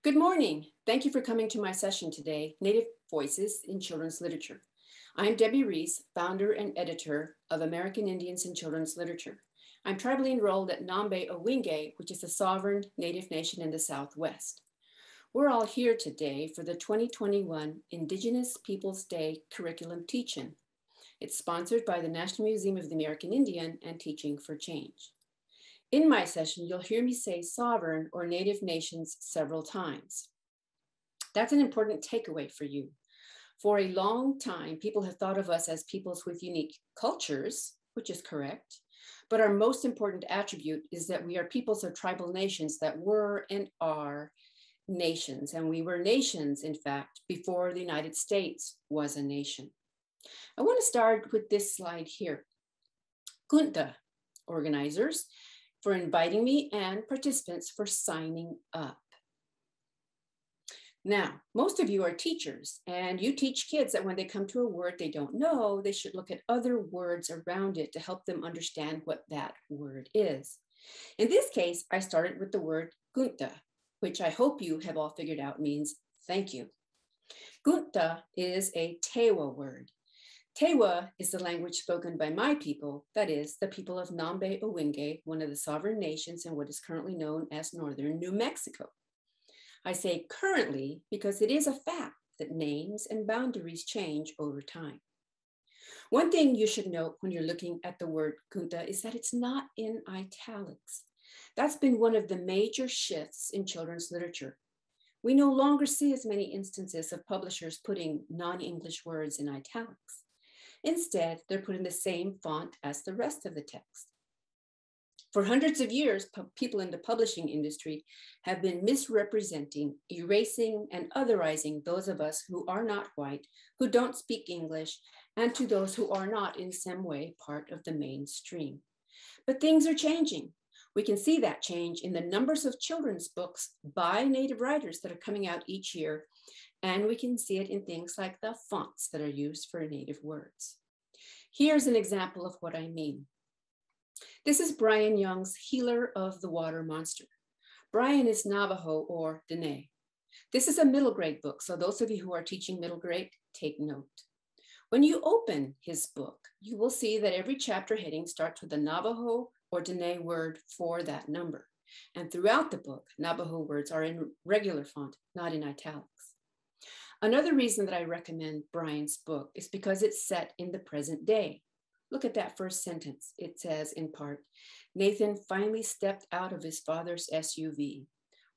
Good morning. Thank you for coming to my session today, Native Voices in Children's Literature. I'm Debbie Reese, founder and editor of American Indians in Children's Literature. I'm tribally enrolled at NonBase Reservation, which is a sovereign Native nation in the Southwest. We're all here today for the 2021 Indigenous Peoples Day curriculum teach-in. It's sponsored by the National Museum of the American Indian and Teaching for Change. In my session, you'll hear me say sovereign or Native nations several times. That's an important takeaway for you. For a long time, people have thought of us as peoples with unique cultures, which is correct, but our most important attribute is that we are peoples of tribal nations that were and are nations, and we were nations, in fact, before the United States was a nation. I want to start with this slide here. Guata organizers, for inviting me, and participants for signing up. Now, most of you are teachers, and you teach kids that when they come to a word they don't know, they should look at other words around it to help them understand what that word is. In this case, I started with the word Guata, which I hope you have all figured out means thank you. Guata is a Tewa word. Tewa is the language spoken by my people, that is, the people of NonBase Reservation, one of the sovereign nations in what is currently known as Northern New Mexico. I say currently because it is a fact that names and boundaries change over time. One thing you should note when you're looking at the word Guata is that it's not in italics. That's been one of the major shifts in children's literature. We no longer see as many instances of publishers putting non-English words in italics. Instead, they're put in the same font as the rest of the text. For hundreds of years, people in the publishing industry have been misrepresenting, erasing, and otherizing those of us who are not white, who don't speak English, and to those who are not in some way part of the mainstream. But things are changing. We can see that change in the numbers of children's books by Native writers that are coming out each year. And we can see it in things like the fonts that are used for Native words. Here's an example of what I mean. This is Brian Young's Healer of the Water Monster. Brian is Navajo or Dene. This is a middle grade book, so those of you who are teaching middle grade, take note. When you open his book, you will see that every chapter heading starts with a Navajo or Dene word for that number. And throughout the book, Navajo words are in regular font, not in italics. Another reason that I recommend Brian's book is because it's set in the present day. Look at that first sentence. It says in part, Nathan finally stepped out of his father's SUV.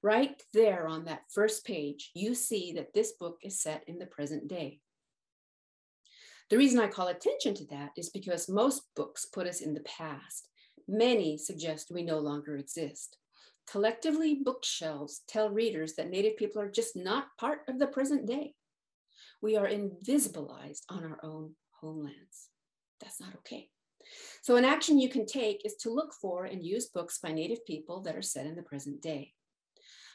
Right there on that first page, you see that this book is set in the present day. The reason I call attention to that is because most books put us in the past. Many suggest we no longer exist. Collectively, bookshelves tell readers that Native people are just not part of the present day. We are invisibilized on our own homelands. That's not okay. So an action you can take is to look for and use books by Native people that are set in the present day.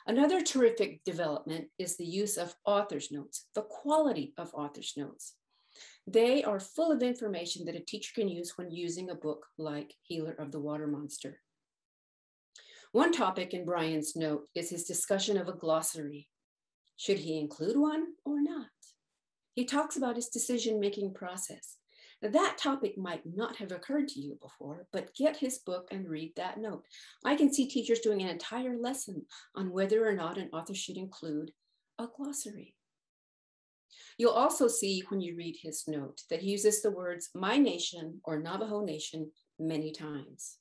Another terrific development is the use of author's notes, the quality of author's notes. They are full of information that a teacher can use when using a book like Healer of the Water Monster. One topic in Brian's note is his discussion of a glossary. Should he include one or not? He talks about his decision-making process. Now, that topic might not have occurred to you before, but get his book and read that note. I can see teachers doing an entire lesson on whether or not an author should include a glossary. You'll also see when you read his note that he uses the words my nation or Navajo Nation many times.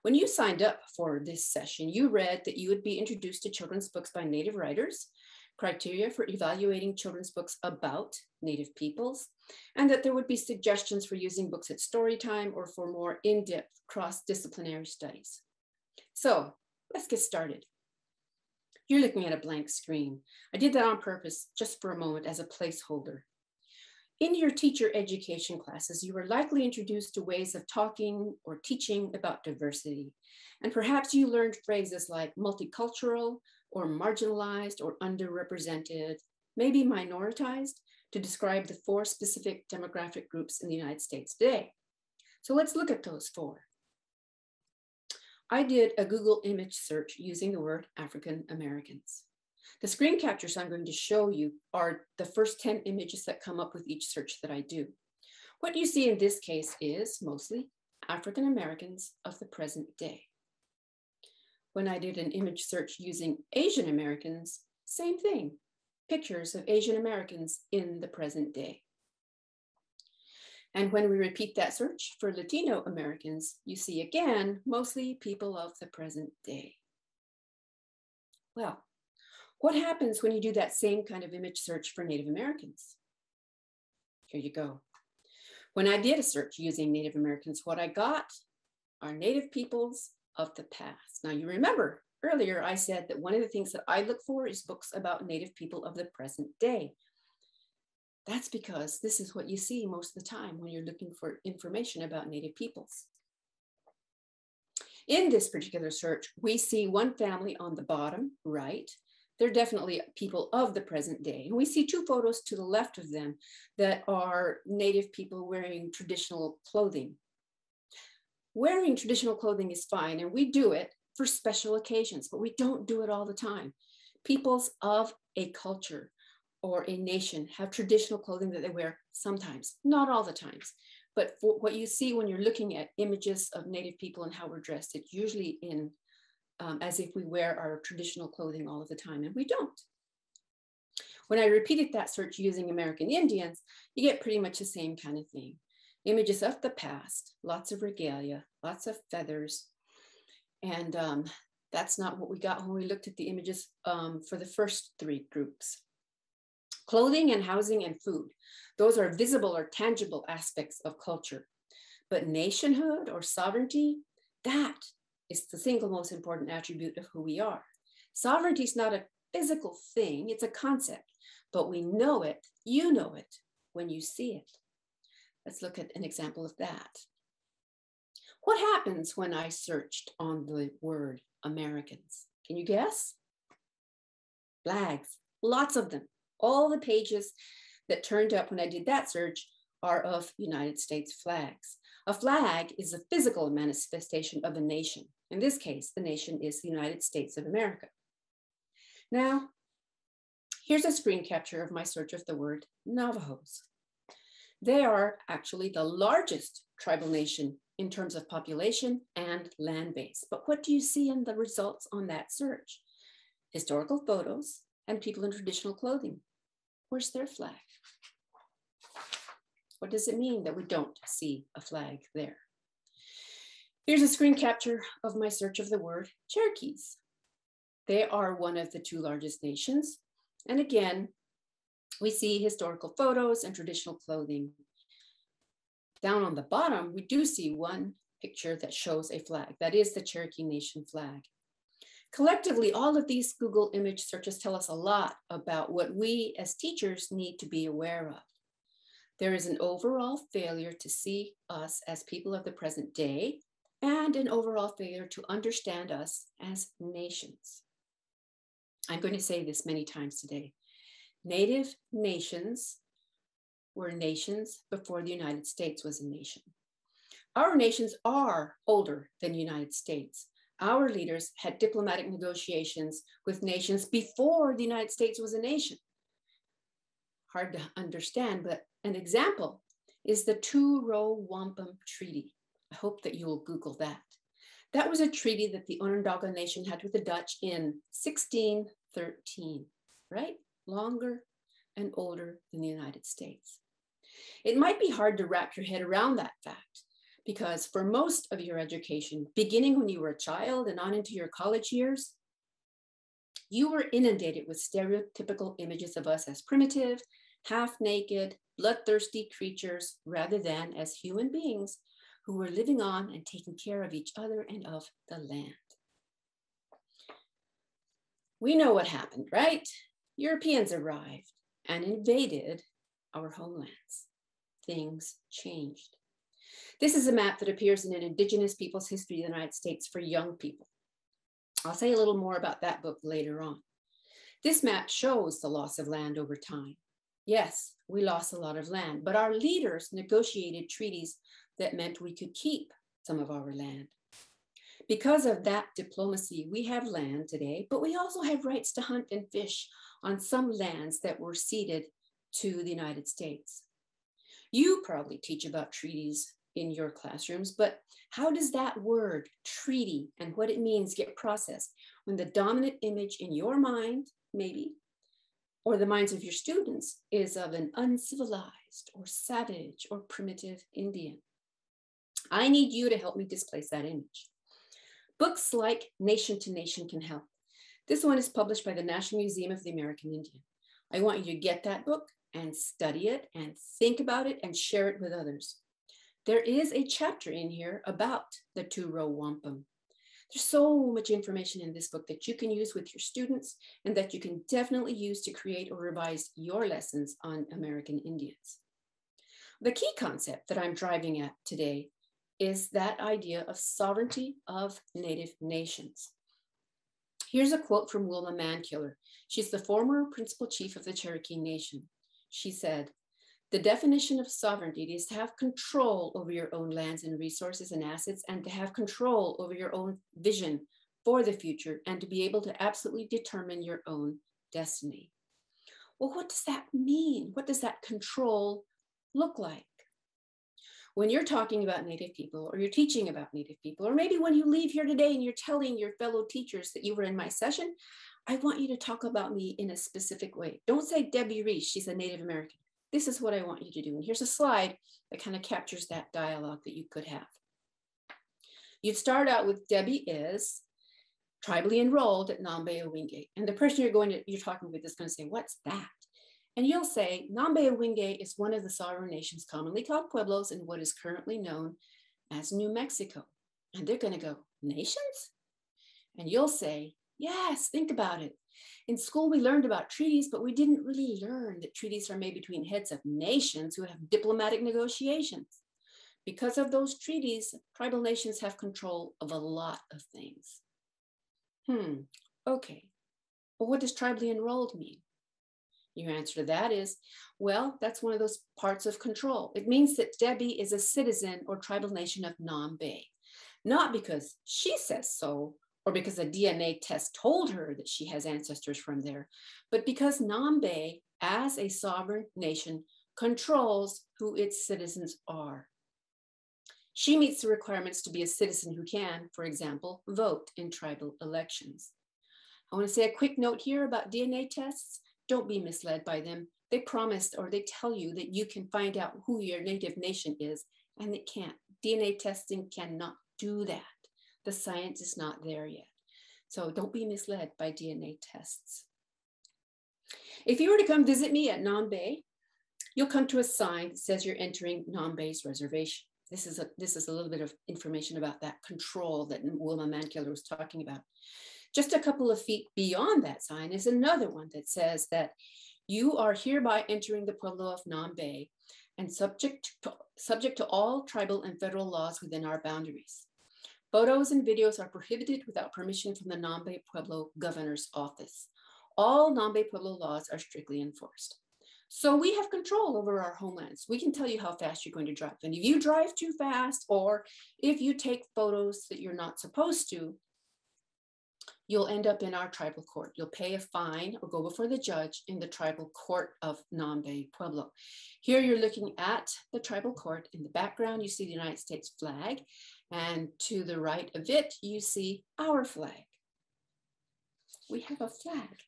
When you signed up for this session, you read that you would be introduced to children's books by Native writers, criteria for evaluating children's books about Native peoples, and that there would be suggestions for using books at story time or for more in-depth cross-disciplinary studies. So let's get started. You're looking at a blank screen. I did that on purpose just for a moment as a placeholder. In your teacher education classes, you were likely introduced to ways of talking or teaching about diversity. And perhaps you learned phrases like multicultural or marginalized or underrepresented, maybe minoritized, to describe the 4 specific demographic groups in the United States today. So let's look at those 4. I did a Google image search using the word African Americans. The screen captures I'm going to show you are the first 10 images that come up with each search that I do. What you see in this case is mostly African Americans of the present day. When I did an image search using Asian Americans, same thing, pictures of Asian Americans in the present day. And when we repeat that search for Latino Americans, you see again, mostly people of the present day. Well, what happens when you do that same kind of image search for Native Americans? Here you go. When I did a search using Native Americans, what I got are Native peoples of the past. Now you remember earlier I said that one of the things that I look for is books about Native people of the present day. That's because this is what you see most of the time when you're looking for information about Native peoples. In this particular search, we see one family on the bottom right. They're definitely people of the present day. And we see two photos to the left of them that are Native people wearing traditional clothing. Wearing traditional clothing is fine, and we do it for special occasions, but we don't do it all the time. Peoples of a culture or a nation have traditional clothing that they wear sometimes, not all the times. But for what you see when you're looking at images of Native people and how we're dressed, it's usually in as if we wear our traditional clothing all of the time, and we don't. When I repeated that search using American Indians, you get pretty much the same kind of thing. Images of the past, lots of regalia, lots of feathers. And that's not what we got when we looked at the images for the first three groups. Clothing and housing and food, those are visible or tangible aspects of culture. But nationhood or sovereignty, that is the single most important attribute of who we are. Sovereignty is not a physical thing, it's a concept, but we know it, you know it, when you see it. Let's look at an example of that. What happens when I searched on the word Americans? Can you guess? Flags, lots of them. All the pages that turned up when I did that search are of United States flags. A flag is a physical manifestation of a nation. In this case, the nation is the United States of America. Now, here's a screen capture of my search of the word Navajos. They are actually the largest tribal nation in terms of population and land base. But what do you see in the results on that search? Historical photos and people in traditional clothing. Where's their flag? What does it mean that we don't see a flag there? Here's a screen capture of my search of the word Cherokees. They are one of the two largest nations. And again, we see historical photos and traditional clothing. Down on the bottom, we do see one picture that shows a flag. That is the Cherokee Nation flag. Collectively, all of these Google image searches tell us a lot about what we as teachers need to be aware of. There is an overall failure to see us as people of the present day and an overall failure to understand us as nations. I'm going to say this many times today. Native nations were nations before the United States was a nation. Our nations are older than the United States. Our leaders had diplomatic negotiations with nations before the United States was a nation. Hard to understand, but an example is the Two-Row Wampum Treaty. I hope that you will Google that. That was a treaty that the Onondaga Nation had with the Dutch in 1613, right? Longer and older than the United States. It might be hard to wrap your head around that fact, because for most of your education, beginning when you were a child and on into your college years, you were inundated with stereotypical images of us as primitive, half-naked, bloodthirsty creatures, rather than as human beings who were living on and taking care of each other and of the land. We know what happened, right? Europeans arrived and invaded our homelands. Things changed. This is a map that appears in an Indigenous Peoples History of the United States for young people. I'll say a little more about that book later on. This map shows the loss of land over time. Yes, we lost a lot of land, but our leaders negotiated treaties that meant we could keep some of our land. Because of that diplomacy, we have land today, but we also have rights to hunt and fish on some lands that were ceded to the United States. You probably teach about treaties in your classrooms, but how does that word treaty and what it means get processed when the dominant image in your mind, maybe, or the minds of your students is of an uncivilized or savage or primitive Indian? I need you to help me displace that image. Books like Nation to Nation can help. This one is published by the National Museum of the American Indian. I want you to get that book and study it and think about it and share it with others. There is a chapter in here about the two-row wampum. There's so much information in this book that you can use with your students and that you can definitely use to create or revise your lessons on American Indians. The key concept that I'm driving at today is that idea of sovereignty of Native nations. Here's a quote from Wilma Mankiller. She's the former principal chief of the Cherokee Nation. She said, "The definition of sovereignty is to have control over your own lands and resources and assets, and to have control over your own vision for the future, and to be able to absolutely determine your own destiny." Well, what does that mean? What does that control look like? When you're talking about Native people, or you're teaching about Native people, or maybe when you leave here today and you're telling your fellow teachers that you were in my session, I want you to talk about me in a specific way. Don't say Debbie Reese, she's a Native American. This is what I want you to do. And here's a slide that kind of captures that dialogue that you could have. You'd start out with Debbie is tribally enrolled at NonBase. And the person you're talking with is going to say, "What's that?" And you'll say, NonBase is one of the sovereign nations commonly called pueblos in what is currently known as New Mexico. And they're going to go, "Nations?" And you'll say, "Yes, think about it. In school, we learned about treaties, but we didn't really learn that treaties are made between heads of nations who have diplomatic negotiations. Because of those treaties, tribal nations have control of a lot of things." Okay. Well, what does tribally enrolled mean? Your answer to that is, well, that's one of those parts of control. It means that Debbie is a citizen or tribal nation of NonBase, not because she says so, or because a DNA test told her that she has ancestors from there, but because NonBase, as a sovereign nation, controls who its citizens are. She meets the requirements to be a citizen who can, for example, vote in tribal elections. I want to say a quick note here about DNA tests. Don't be misled by them. They promise or they tell you that you can find out who your native nation is, and it can't. DNA testing cannot do that. The science is not there yet. So don't be misled by DNA tests. If you were to come visit me at NonBase, you'll come to a sign that says you're entering NonBase Reservation. This is a little bit of information about that control that Wilma Mankiller was talking about. Just a couple of feet beyond that sign is another one that says that you are hereby entering the Pueblo of NonBase and subject to all tribal and federal laws within our boundaries. Photos and videos are prohibited without permission from the NonBase Pueblo Governor's Office. All NonBase Pueblo laws are strictly enforced. So we have control over our homelands. We can tell you how fast you're going to drive. And if you drive too fast, or if you take photos that you're not supposed to, you'll end up in our tribal court. You'll pay a fine or go before the judge in the tribal court of NonBase Pueblo. Here you're looking at the tribal court. In the background, you see the United States flag. And to the right of it, you see our flag. We have a flag.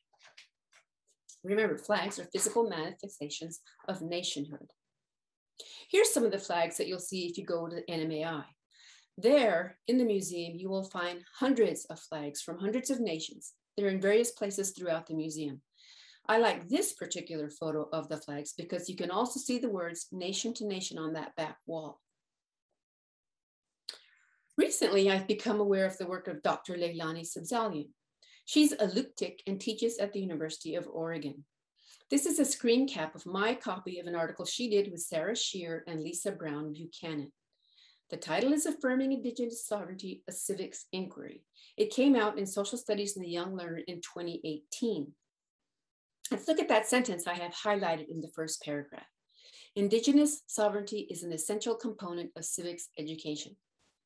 Remember, flags are physical manifestations of nationhood. Here's some of the flags that you'll see if you go to NMAI. There, in the museum, you will find hundreds of flags from hundreds of nations. They're in various places throughout the museum. I like this particular photo of the flags because you can also see the words nation to nation on that back wall. Recently, I've become aware of the work of Dr. Leilani Sabzalian. She's a Luktik and teaches at the University of Oregon. This is a screen cap of my copy of an article she did with Sarah Shear and Lisa Brown Buchanan. The title is Affirming Indigenous Sovereignty, a Civics Inquiry. It came out in Social Studies in the Young Learner in 2018. Let's look at that sentence I have highlighted in the first paragraph. Indigenous sovereignty is an essential component of civics education.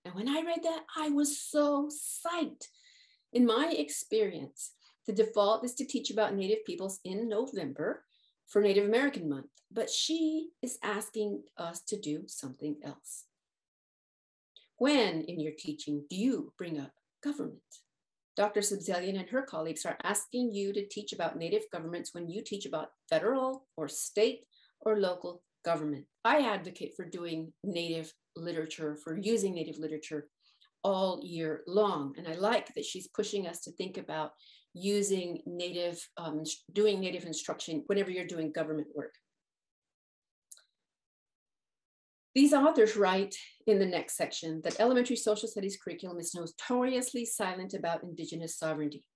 And when I read that, I was so psyched. In my experience, the default is to teach about Native peoples in November for Native American Month, but she is asking us to do something else. When in your teaching do you bring up government? Dr. Subzelian and her colleagues are asking you to teach about Native governments when you teach about federal or state or local government. I advocate for doing Native literature, for using Native literature all year long. And I like that she's pushing us to think about using Native, doing Native instruction whenever you're doing government work. These authors write in the next section that elementary social studies curriculum is notoriously silent about Indigenous sovereignty.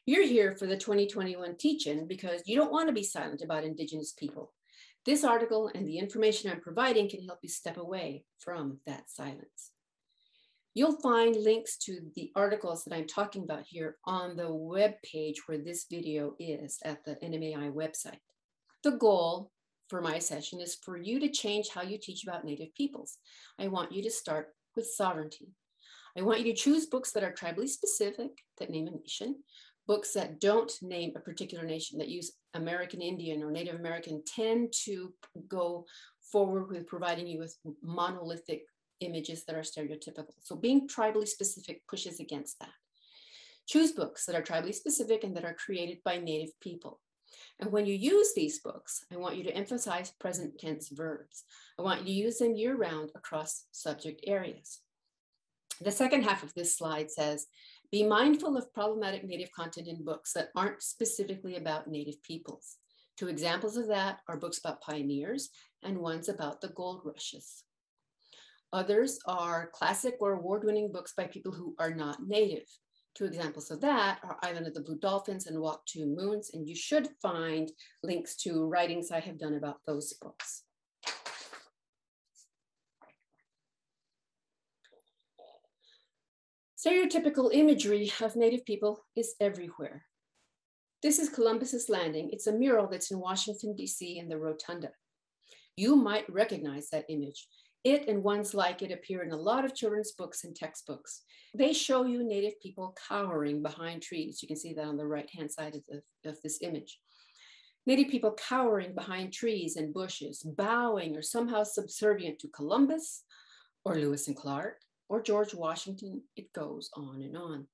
You're here for the 2021 teach-in because you don't want to be silent about Indigenous people. This article and the information I'm providing can help you step away from that silence. You'll find links to the articles that I'm talking about here on the web page where this video is at the NMAI website. The goal for my session is for you to change how you teach about Native peoples. I want you to start with sovereignty. I want you to choose books that are tribally specific, that name a nation, books that don't name a particular nation, that use American Indian or Native American, tend to go forward with providing you with monolithic images that are stereotypical. So being tribally specific pushes against that. Choose books that are tribally specific and that are created by Native people. And when you use these books, I want you to emphasize present tense verbs. I want you to use them year round across subject areas. The second half of this slide says, be mindful of problematic Native content in books that aren't specifically about Native peoples. Two examples of that are books about pioneers and ones about the gold rushes. Others are classic or award-winning books by people who are not Native. Two examples of that are Island of the Blue Dolphins and Walk Two Moons, and you should find links to writings I have done about those books. Stereotypical imagery of Native people is everywhere. This is Columbus's Landing. It's a mural that's in Washington, D.C. in the Rotunda. You might recognize that image. It and ones like it appear in a lot of children's books and textbooks. They show you Native people cowering behind trees. You can see that on the right-hand side of this image. Native people cowering behind trees and bushes, bowing or somehow subservient to Columbus or Lewis and Clark or George Washington. It goes on and on.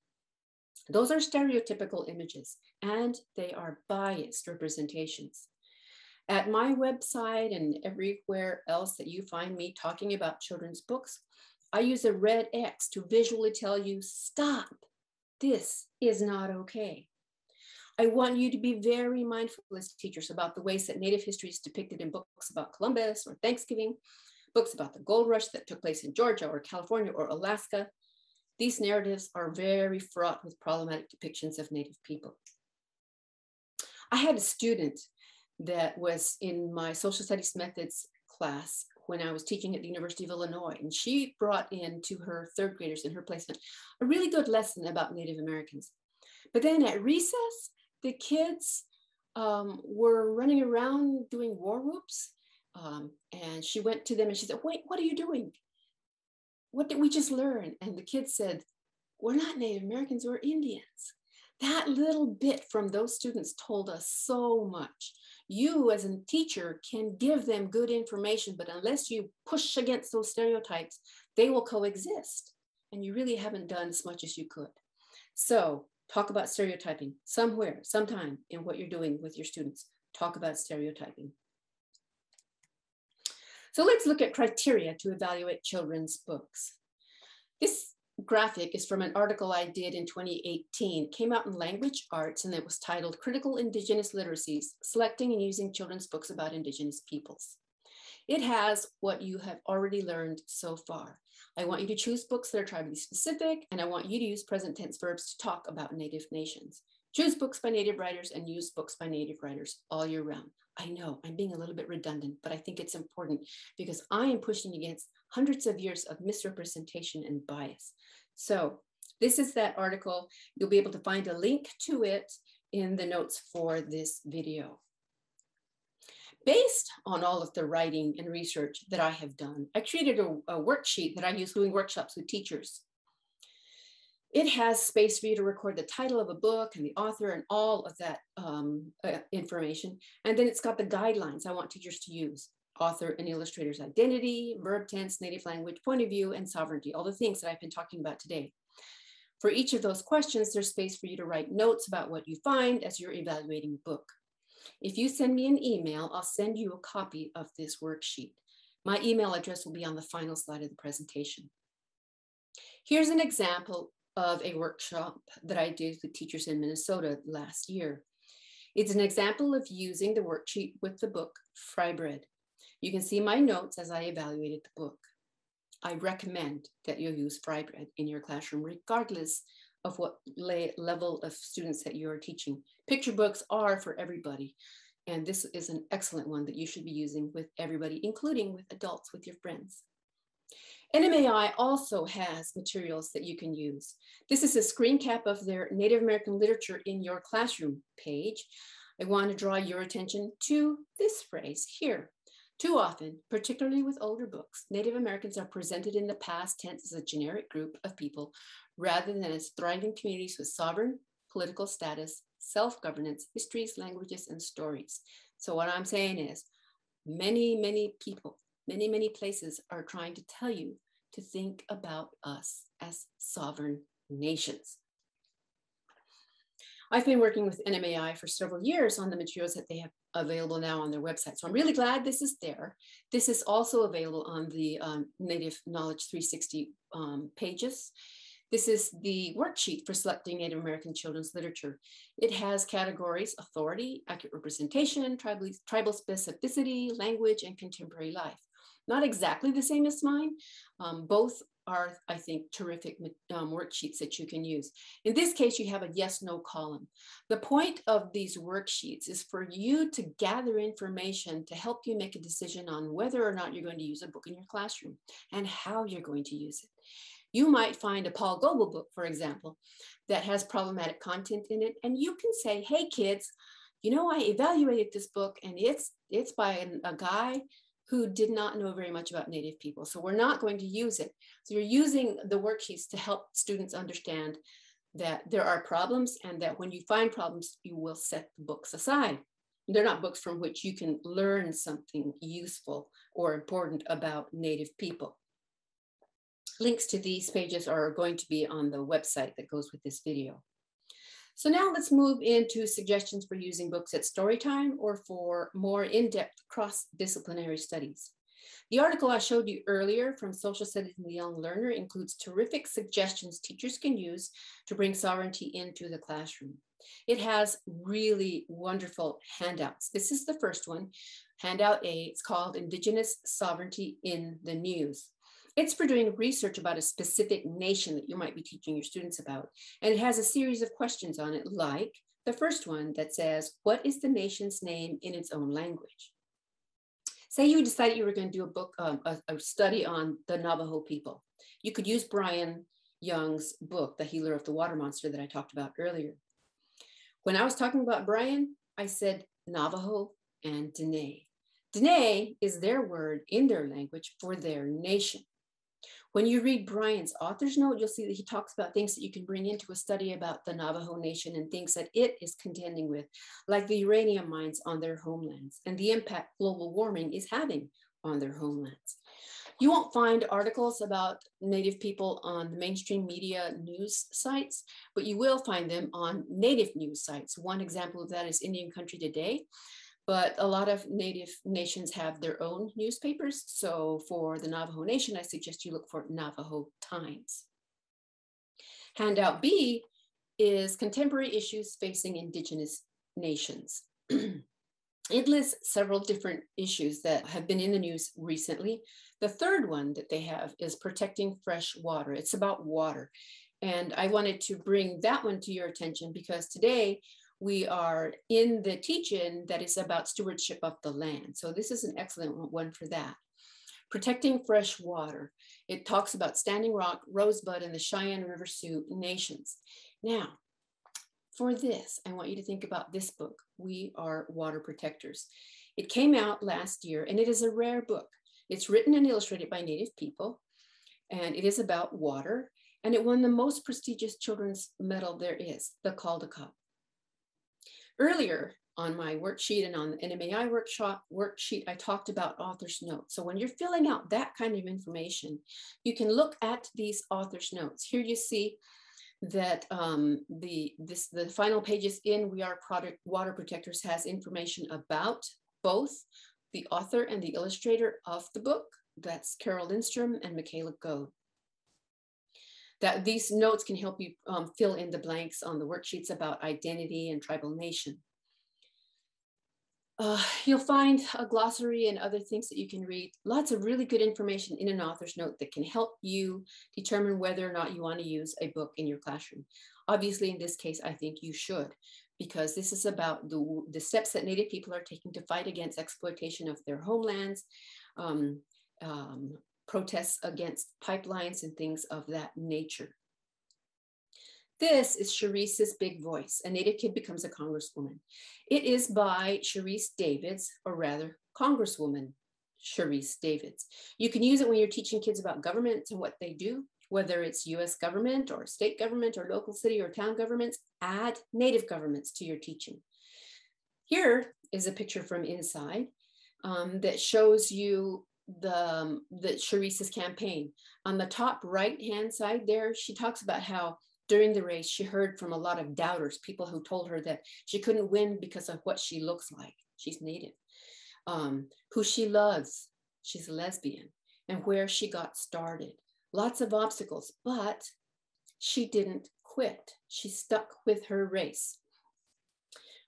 Those are stereotypical images, and they are biased representations. At my website and everywhere else that you find me talking about children's books, I use a red X to visually tell you, stop, this is not okay. I want you to be very mindful as teachers about the ways that Native history is depicted in books about Columbus or Thanksgiving, books about the gold rush that took place in Georgia or California or Alaska. These narratives are very fraught with problematic depictions of Native people. I had a student that was in my social studies methods class when I was teaching at the University of Illinois, and she brought in to her third graders in her placement a really good lesson about Native Americans. But then at recess, the kids were running around doing war whoops, and she went to them and she said, wait, what are you doing? What did we just learn? And the kids said, we're not Native Americans, we're Indians. That little bit from those students told us so much. You as a teacher can give them good information, but unless you push against those stereotypes, they will coexist. And you really haven't done as much as you could. So talk about stereotyping somewhere, sometime in what you're doing with your students. Talk about stereotyping. So let's look at criteria to evaluate children's books. This graphic is from an article I did in 2018. It came out in Language Arts, and it was titled Critical Indigenous Literacies, Selecting and Using Children's Books About Indigenous Peoples. It has what you have already learned so far. I want you to choose books that are tribally specific, and I want you to use present tense verbs to talk about Native nations. Choose books by Native writers and use books by Native writers all year round. I know I'm being a little bit redundant, but I think it's important because I am pushing against hundreds of years of misrepresentation and bias. So this is that article. You'll be able to find a link to it in the notes for this video. Based on all of the writing and research that I have done, I created a worksheet that I use doing workshops with teachers. It has space for you to record the title of a book and the author and all of that information. And then it's got the guidelines I want teachers to use: author and illustrator's identity, verb tense, native language, point of view, and sovereignty, all the things that I've been talking about today. For each of those questions, there's space for you to write notes about what you find as you're evaluating the book. If you send me an email, I'll send you a copy of this worksheet. My email address will be on the final slide of the presentation. Here's an example of a workshop that I did with teachers in Minnesota last year. It's an example of using the worksheet with the book Fry Bread. You can see my notes as I evaluated the book. I recommend that you use Fry Bread in your classroom, regardless of what level of students that you're teaching. Picture books are for everybody. And this is an excellent one that you should be using with everybody, including with adults, with your friends. NMAI also has materials that you can use. This is a screen cap of their Native American literature in your classroom page. I want to draw your attention to this phrase here. Too often, particularly with older books, Native Americans are presented in the past tense as a generic group of people rather than as thriving communities with sovereign political status, self-governance, histories, languages, and stories. So what I'm saying is many people, many places are trying to tell you to think about us as sovereign nations. I've been working with NMAI for several years on the materials that they have available now on their website. So I'm really glad this is there. This is also available on the Native Knowledge 360 pages. This is the worksheet for selecting Native American children's literature. It has categories: authority, accurate representation, tribal specificity, language, and contemporary life. Not exactly the same as mine. Both are, I think, terrific worksheets that you can use. In this case, you have a yes/no column. The point of these worksheets is for you to gather information to help you make a decision on whether or not you're going to use a book in your classroom and how you're going to use it. You might find a Paul Goebel book, for example, that has problematic content in it, and you can say, hey kids, you know, I evaluated this book and it's by a guy who did not know very much about Native people. So we're not going to use it. So you're using the worksheets to help students understand that there are problems and that when you find problems, you will set the books aside. They're not books from which you can learn something useful or important about Native people. Links to these pages are going to be on the website that goes with this video. So now let's move into suggestions for using books at story time or for more in-depth cross-disciplinary studies. The article I showed you earlier from Social Studies in the Young Learner includes terrific suggestions teachers can use to bring sovereignty into the classroom. It has really wonderful handouts. This is the first one, handout A. It's called Indigenous Sovereignty in the News. It's for doing research about a specific nation that you might be teaching your students about. And it has a series of questions on it, like the first one that says, what is the nation's name in its own language? Say you decided you were going to do a book, a study on the Navajo people. You could use Brian Young's book, The Healer of the Water Monster, that I talked about earlier. When I was talking about Brian, I said Navajo and Dene. Dene is their word in their language for their nation. When you read Brian's author's note, you'll see that he talks about things that you can bring into a study about the Navajo Nation and things that it is contending with, like the uranium mines on their homelands and the impact global warming is having on their homelands. You won't find articles about Native people on the mainstream media news sites, but you will find them on Native news sites. One example of that is Indian Country Today. But a lot of Native nations have their own newspapers. So for the Navajo Nation, I suggest you look for Navajo Times. Handout B is contemporary issues facing Indigenous nations. It lists several different issues that have been in the news recently. The third one that they have is protecting fresh water. It's about water. And I wanted to bring that one to your attention because today, we are in the teach-in that is about stewardship of the land. So this is an excellent one for that. Protecting fresh water. It talks about Standing Rock, Rosebud, and the Cheyenne River Sioux nations. Now, for this, I want you to think about this book, We Are Water Protectors. It came out last year, and it is a rare book. It's written and illustrated by Native people, and it is about water, and it won the most prestigious children's medal there is, the Caldecott. Earlier on my worksheet and on the NMAI worksheet, I talked about author's notes. So when you're filling out that kind of information, you can look at these author's notes. Here you see that the final pages in We Are Water Protectors has information about both the author and the illustrator of the book. That's Carol Lindstrom and Michaela Goade. That these notes can help you fill in the blanks on the worksheets about identity and tribal nation. You'll find a glossary and other things that you can read. Lots of really good information in an author's note that can help you determine whether or not you want to use a book in your classroom. Obviously, in this case, I think you should, because this is about the steps that Native people are taking to fight against exploitation of their homelands, protests against pipelines and things of that nature. This is Charissas Big Voice. A Native kid becomes a congresswoman. It is by Charisse Davids, or rather Congresswoman Charisse Davids. You can use it when you're teaching kids about governments and what they do, whether it's US government or state government or local city or town governments. Add Native governments to your teaching. Here is a picture from inside that shows you the Charissas campaign. On the top right-hand side there, she talks about how during the race, she heard from a lot of doubters, people who told her that she couldn't win because of what she looks like. She's Native. Who she loves, she's a lesbian, and where she got started. Lots of obstacles, but she didn't quit. She stuck with her race.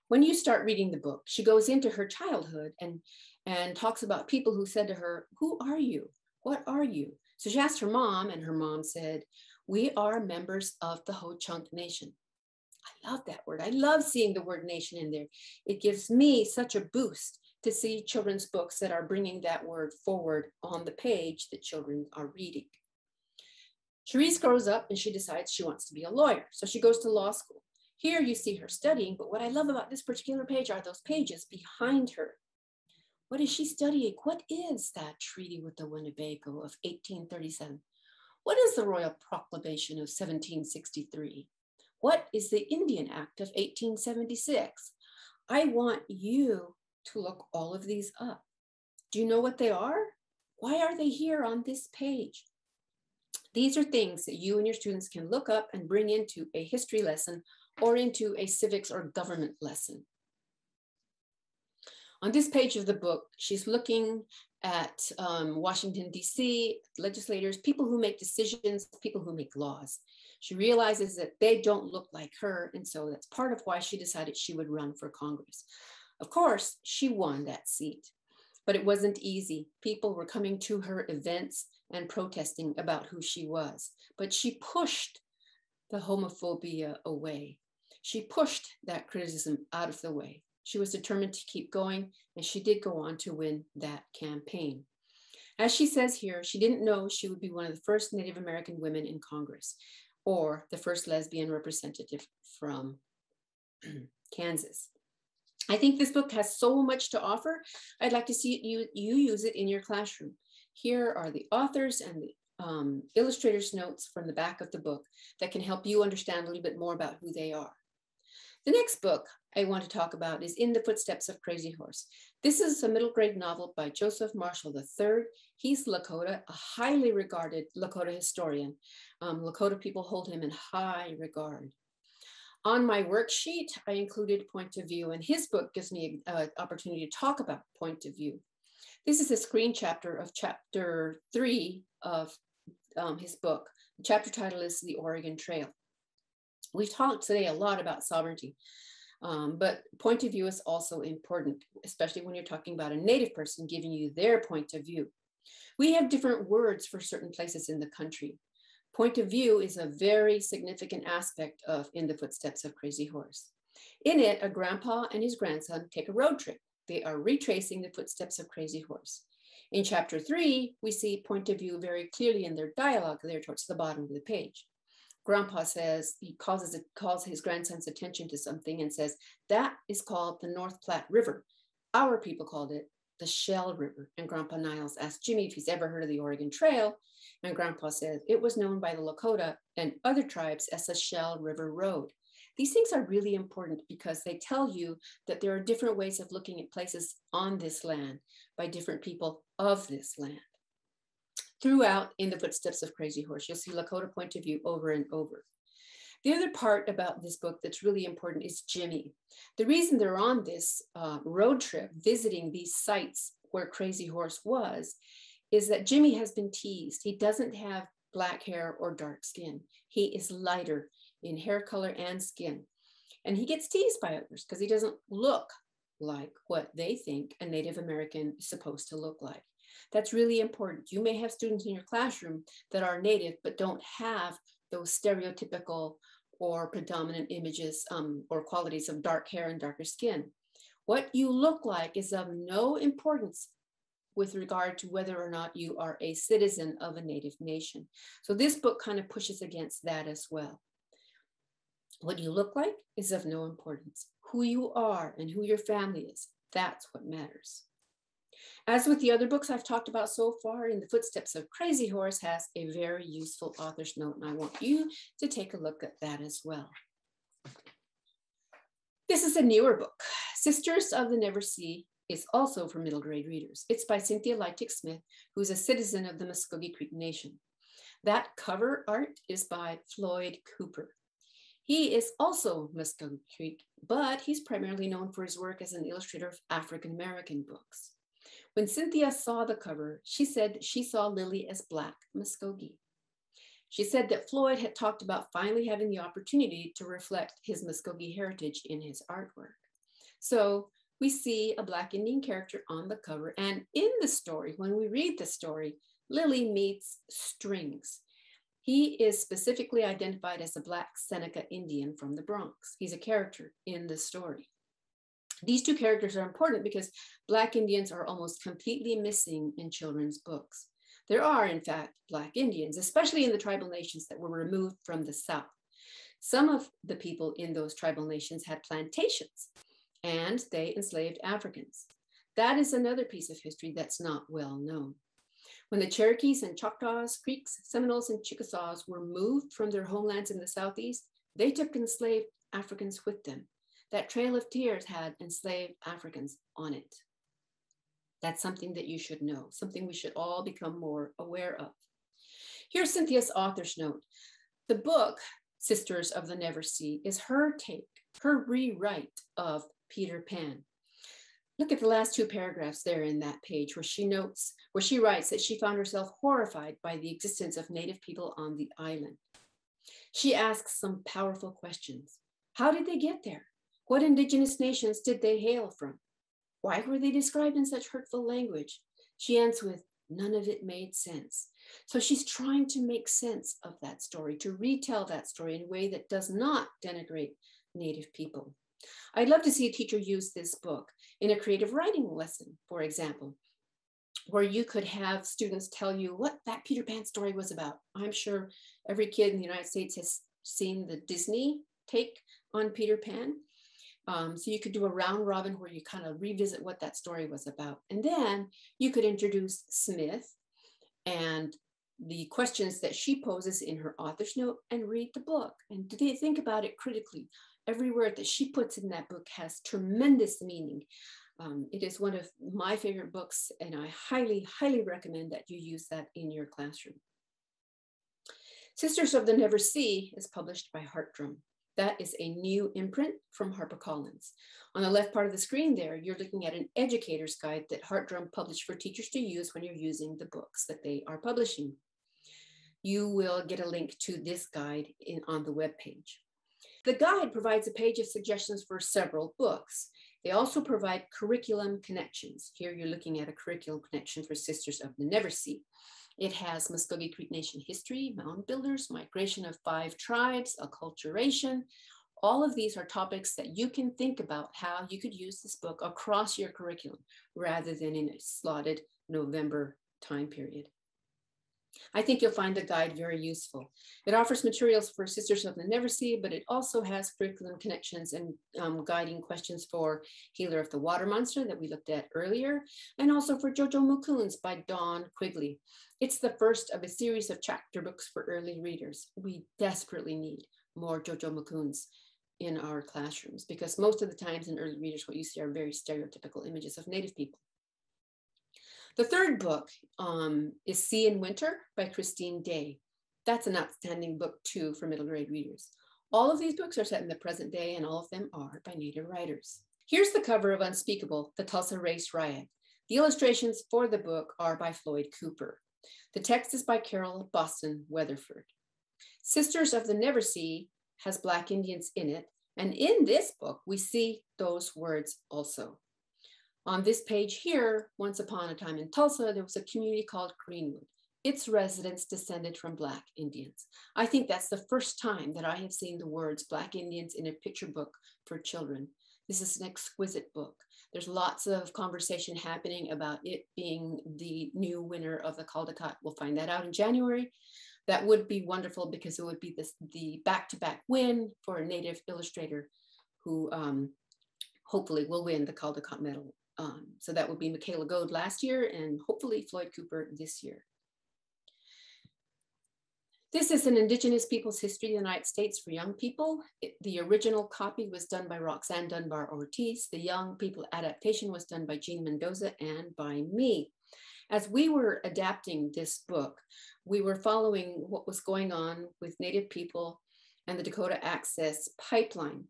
When you start reading the book, she goes into her childhood and talks about people who said to her, "Who are you? What are you?" So she asked her mom, and her mom said, "We are members of the Ho-Chunk Nation." I love that word. I love seeing the word nation in there. It gives me such a boost to see children's books that are bringing that word forward on the page that children are reading. Charisse grows up and she decides she wants to be a lawyer. So she goes to law school. Here you see her studying, but what I love about this particular page are those pages behind her. What is she studying? What is that treaty with the Winnebago of 1837? What is the Royal Proclamation of 1763? What is the Indian Act of 1876? I want you to look all of these up. Do you know what they are? Why are they here on this page? These are things that you and your students can look up and bring into a history lesson or into a civics or government lesson. On this page of the book, she's looking at Washington, D.C., legislators, people who make decisions, people who make laws. She realizes that they don't look like her, and so that's part of why she decided she would run for Congress. Of course, she won that seat, but it wasn't easy. People were coming to her events and protesting about who she was, but she pushed the homophobia away. She pushed that criticism out of the way. She was determined to keep going, and she did go on to win that campaign. As she says here, she didn't know she would be one of the first Native American women in Congress, or the first lesbian representative from Kansas. I think this book has so much to offer. I'd like to see you use it in your classroom. Here are the authors and the illustrator's notes from the back of the book that can help you understand a little bit more about who they are. The next book I want to talk about is In the Footsteps of Crazy Horse. This is a middle grade novel by Joseph Marshall III. He's Lakota, a highly regarded Lakota historian. Lakota people hold him in high regard. On my worksheet, I included point of view, and his book gives me an opportunity to talk about point of view. This is a screen chapter of chapter 3 of his book. The chapter title is The Oregon Trail. We've talked today a lot about sovereignty, but point of view is also important, especially when you're talking about a Native person giving you their point of view. We have different words for certain places in the country. Point of view is a very significant aspect of In the Footsteps of Crazy Horse. In it, a grandpa and his grandson take a road trip. They are retracing the footsteps of Crazy Horse. In chapter 3, we see point of view very clearly in their dialogue there towards the bottom of the page. Grandpa says, he calls his grandson's attention to something and says, that is called the North Platte River. Our people called it the Shell River. And Grandpa Niles asked Jimmy if he's ever heard of the Oregon Trail. And Grandpa says, it was known by the Lakota and other tribes as the Shell River Road. These things are really important because they tell you that there are different ways of looking at places on this land by different people of this land. Throughout In the Footsteps of Crazy Horse, you'll see Lakota point of view over and over. The other part about this book that's really important is Jimmy. The reason they're on this road trip visiting these sites where Crazy Horse was is that Jimmy has been teased. He doesn't have black hair or dark skin. He is lighter in hair color and skin. And he gets teased by others because he doesn't look like what they think a Native American is supposed to look like. That's really important. You may have students in your classroom that are Native, but don't have those stereotypical or predominant images or qualities of dark hair and darker skin. What you look like is of no importance with regard to whether or not you are a citizen of a Native nation. So this book kind of pushes against that as well. What you look like is of no importance. Who you are and who your family is, that's what matters. As with the other books I've talked about so far, In the Footsteps of Crazy Horse has a very useful author's note, and I want you to take a look at that as well. This is a newer book. Sisters of the Never Sea is also for middle grade readers. It's by Cynthia Lytick Smith, who's a citizen of the Muskogee Creek Nation. That cover art is by Floyd Cooper. He is also Muskogee Creek, but he's primarily known for his work as an illustrator of African-American books. When Cynthia saw the cover, she said she saw Lily as Black Muskogee. She said that Floyd had talked about finally having the opportunity to reflect his Muskogee heritage in his artwork. So we see a Black Indian character on the cover, and in the story, when we read the story, Lily meets Strings. He is specifically identified as a Black Seneca Indian from the Bronx. He's a character in the story. These two characters are important because Black Indians are almost completely missing in children's books. There are, in fact, Black Indians, especially in the tribal nations that were removed from the South. Some of the people in those tribal nations had plantations, and they enslaved Africans. That is another piece of history that's not well known. When the Cherokees and Choctaws, Creeks, Seminoles, and Chickasaws were moved from their homelands in the Southeast, they took enslaved Africans with them. That Trail of Tears had enslaved Africans on it. That's something that you should know, something we should all become more aware of. Here's Cynthia's author's note. The book, Sisters of the Never Sea, is her take, her rewrite of Peter Pan. Look at the last two paragraphs there in that page where she writes that she found herself horrified by the existence of Native people on the island. She asks some powerful questions. How did they get there? What Indigenous nations did they hail from? Why were they described in such hurtful language? She ends with, none of it made sense. So she's trying to make sense of that story, to retell that story in a way that does not denigrate Native people. I'd love to see a teacher use this book in a creative writing lesson, for example, where you could have students tell you what that Peter Pan story was about. I'm sure every kid in the United States has seen the Disney take on Peter Pan. So you could do a round robin where you kind of revisit what that story was about. And then you could introduce Smith and the questions that she poses in her author's note and read the book. And think about it critically. Every word that she puts in that book has tremendous meaning. It is one of my favorite books, and I highly, highly recommend that you use that in your classroom. Sisters of the Never Sea is published by Heartdrum. That is a new imprint from HarperCollins. On the left part of the screen there, you're looking at an educator's guide that Heartdrum published for teachers to use when you're using the books that they are publishing. You will get a link to this guide on the webpage. The guide provides a page of suggestions for several books. They also provide curriculum connections. Here you're looking at a curriculum connection for Sisters of the Never Sea. It has Muskogee Creek Nation history, mound builders, migration of 5 tribes, acculturation. All of these are topics that you can think about how you could use this book across your curriculum rather than in a slotted November time period. I think you'll find the guide very useful. It offers materials for Sisters of the Never Sea, but it also has curriculum connections and guiding questions for Healer of the Water Monster that we looked at earlier, and also for Jojo Mukuns by Dawn Quigley. It's the first of a series of chapter books for early readers. We desperately need more Jojo Mukuns in our classrooms because most of the times in early readers, what you see are very stereotypical images of Native people. The third book is Sea in Winter by Christine Day. That's an outstanding book too for middle grade readers. All of these books are set in the present day and all of them are by Native writers. Here's the cover of Unspeakable, the Tulsa Race Riot. The illustrations for the book are by Floyd Cooper. The text is by Carol Boston Weatherford. Sisters of the Never Sea has Black Indians in it, and in this book we see those words also. On this page here, once upon a time in Tulsa, there was a community called Greenwood. Its residents descended from Black Indians. I think that's the first time that I have seen the words Black Indians in a picture book for children. This is an exquisite book. There's lots of conversation happening about it being the new winner of the Caldecott. We'll find that out in January. That would be wonderful because it would be the back-to-back win for a Native illustrator who hopefully will win the Caldecott medal. So that would be Michaela Goade last year and hopefully Floyd Cooper this year. This is an Indigenous Peoples History of the United States for young people. The original copy was done by Roxanne Dunbar Ortiz. The young people adaptation was done by Jean Mendoza and by me. As we were adapting this book, we were following what was going on with Native people and the Dakota Access Pipeline.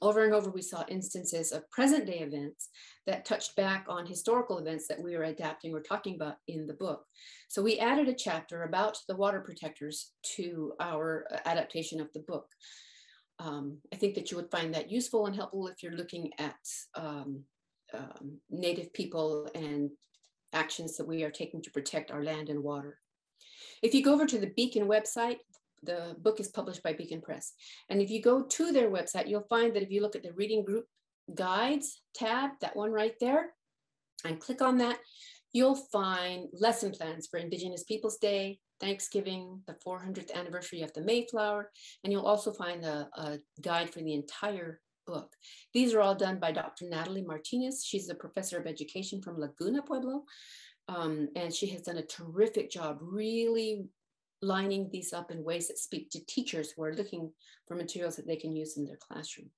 Over and over, we saw instances of present day events that touched back on historical events that we were adapting or talking about in the book. So we added a chapter about the water protectors to our adaptation of the book. I think that you would find that useful and helpful if you're looking at Native people and actions that we are taking to protect our land and water. If you go over to the Beacon website, the book is published by Beacon Press. And if you go to their website, you'll find that if you look at the reading group guides tab, that one right there, and click on that, you'll find lesson plans for Indigenous Peoples Day, Thanksgiving, the 400th anniversary of the Mayflower, and you'll also find a guide for the entire book. These are all done by Dr. Natalie Martinez. She's a professor of education from Laguna Pueblo, and she has done a terrific job really lining these up in ways that speak to teachers who are looking for materials that they can use in their classroom.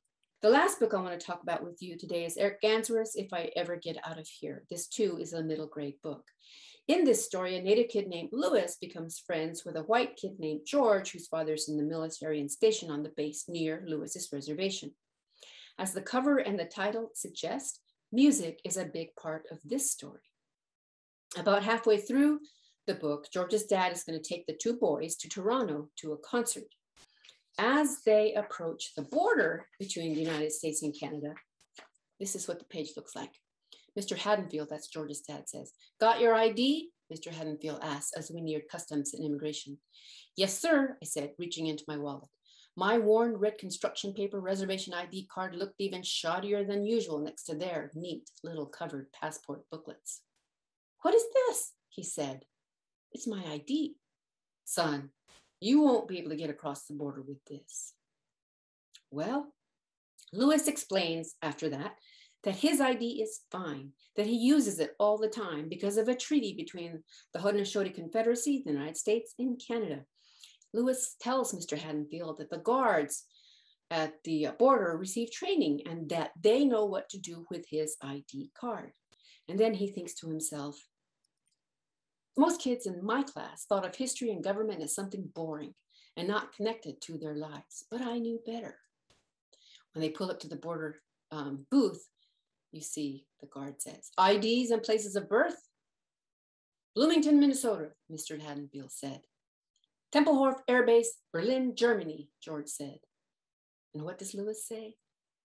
The last book I want to talk about with you today is Eric Gansworth's If I Ever Get Out of Here. This too is a middle grade book. In this story, a Native kid named Lewis becomes friends with a white kid named George, whose father's in the military and stationed on the base near Lewis's reservation. As the cover and the title suggest, music is a big part of this story. About halfway through the book, George's dad is going to take the two boys to Toronto to a concert. As they approach the border between the United States and Canada, this is what the page looks like. Mr. Haddonfield, that's George's dad, says, "Got your ID?" Mr. Haddonfield asked as we neared customs and immigration. "Yes, sir," I said, reaching into my wallet. My worn red construction paper reservation ID card looked even shoddier than usual next to their neat little covered passport booklets. "What is this?" he said. "It's my ID." "Son, you won't be able to get across the border with this." Well, Lewis explains after that his ID is fine, that he uses it all the time because of a treaty between the Haudenosaunee Confederacy, the United States, and Canada. Lewis tells Mr. Haddonfield that the guards at the border receive training and that they know what to do with his ID card. And then he thinks to himself, most kids in my class thought of history and government as something boring and not connected to their lives, but I knew better. When they pull up to the border booth, you see the guard says, "IDs and places of birth?" "Bloomington, Minnesota," Mr. Haddonfield said. "Tempelhof Air Base, Berlin, Germany," George said. And what does Lewis say?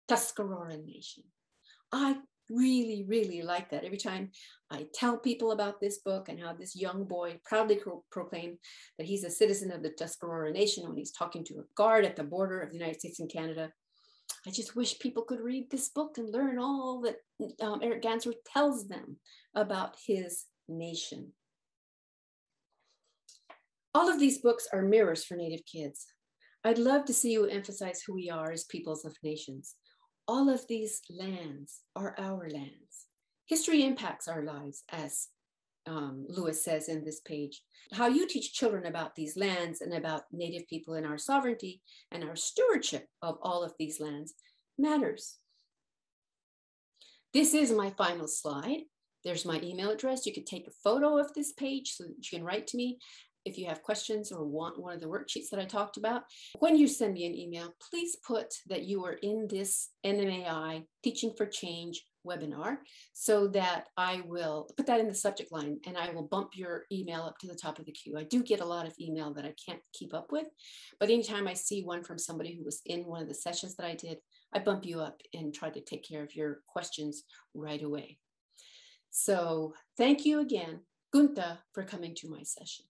"Tuscarora Nation." I really, really like that. Every time I tell people about this book and how this young boy proudly proclaimed that he's a citizen of the Tuscarora Nation when he's talking to a guard at the border of the United States and Canada, I just wish people could read this book and learn all that Eric Gansworth tells them about his nation. All of these books are mirrors for Native kids. I'd love to see you emphasize who we are as peoples of nations. All of these lands are our lands. History impacts our lives, as Lewis says in this page. How you teach children about these lands and about Native people and our sovereignty and our stewardship of all of these lands matters. This is my final slide. There's my email address. You could take a photo of this page so that you can write to me if you have questions or want one of the worksheets that I talked about. When you send me an email, please put that you are in this NMAI Teaching for Change webinar so that I will put that in the subject line and I will bump your email up to the top of the queue. I do get a lot of email that I can't keep up with, but anytime I see one from somebody who was in one of the sessions that I did, I bump you up and try to take care of your questions right away. So thank you again, Guata, for coming to my session.